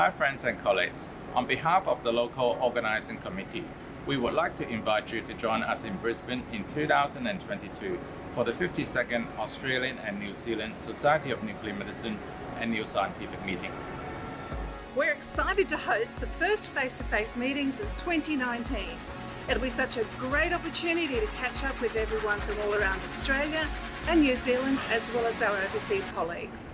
Hi friends and colleagues, on behalf of the local Organising Committee, we would like to invite you to join us in Brisbane in 2022 for the 52nd Australian and New Zealand Society of Nuclear Medicine Annual Scientific Meeting. We're excited to host the first face-to-face meeting since 2019. It'll be such a great opportunity to catch up with everyone from all around Australia and New Zealand, as well as our overseas colleagues.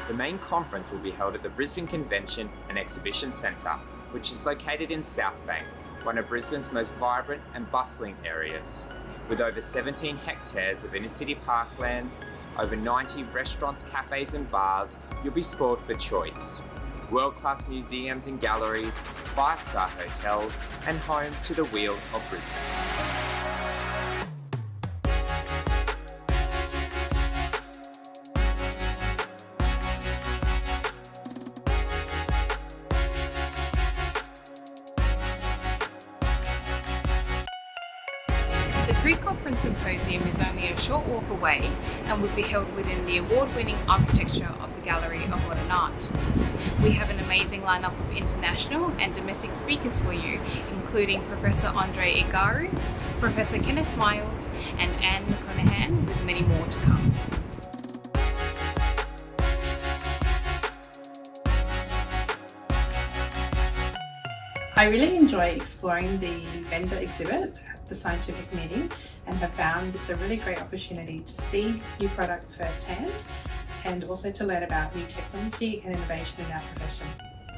The main conference will be held at the Brisbane Convention and Exhibition Centre, which is located in South Bank, one of Brisbane's most vibrant and bustling areas. With over 17 hectares of inner-city parklands, over 90 restaurants, cafes and bars, you'll be spoiled for choice. World-class museums and galleries, 5-star hotels, and home to the wheel of Brisbane. The Pre-Conference Symposium is only a short walk away and will be held within the award-winning architecture of the Gallery of Modern Art. We have an amazing lineup of international and domestic speakers for you, including Professor Andre Igaru, Professor Kenneth Miles and Anne McClenahan, with many more to come. I really enjoy exploring the vendor exhibits at the scientific meeting and have found this a really great opportunity to see new products firsthand and also to learn about new technology and innovation in our profession.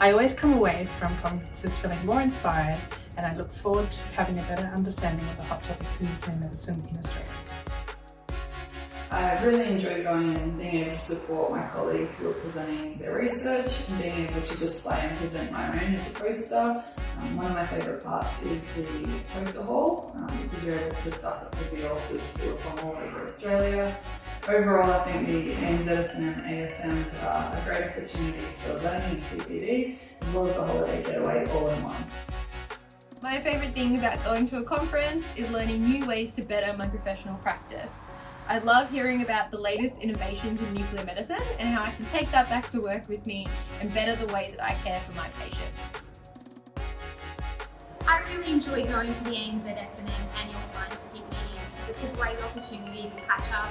I always come away from conferences feeling more inspired, and I look forward to having a better understanding of the hot topics in nuclear medicine in Australia. I really enjoy going and being able to support my colleagues who are presenting their research and being able to display and present my own as a poster. One of my favourite parts is the poster hall, because you're able to discuss it with the authors who are from all over Australia. Overall, I think the ANZSNM ASMs are a great opportunity for learning and CPD, as well as the holiday getaway all in one. My favourite thing about going to a conference is learning new ways to better my professional practice. I love hearing about the latest innovations in nuclear medicine and how I can take that back to work with me and better the way that I care for my patients. I really enjoy going to the ANZSNM annual scientific meeting. It's a great opportunity to catch up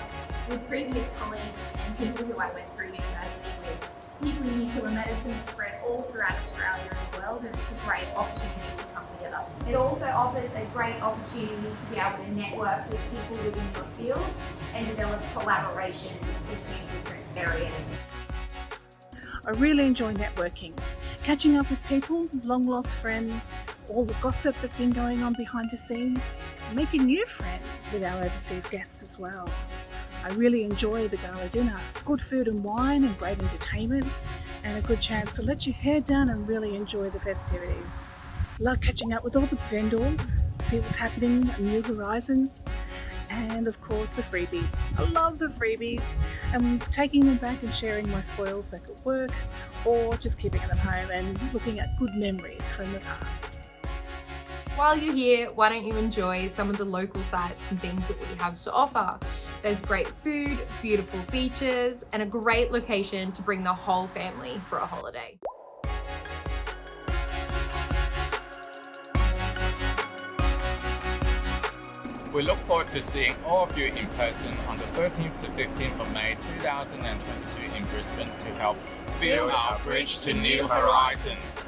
with previous colleagues and people who I went through university with. People in nuclear medicine spread all throughout Australia and the world, and it's a great opportunity to come together. It also offers a great opportunity to be able to network with people within your field and develop collaborations between different areas. I really enjoy networking, catching up with people, long-lost friends, all the gossip that's been going on behind the scenes, making new friends with our overseas guests as well. I really enjoy the Gala Dinner, good food and wine and great entertainment, and a good chance to let your hair down and really enjoy the festivities. Love catching up with all the vendors, see what's happening at New Horizons, and of course the freebies. I love the freebies and taking them back and sharing my spoils back at work, or just keeping them home and looking at good memories from the past. While you're here, why don't you enjoy some of the local sites and things that we have to offer? There's great food, beautiful beaches, and a great location to bring the whole family for a holiday. We look forward to seeing all of you in person on the 13th to 15th of May 2022 in Brisbane to help build our bridge to new horizons.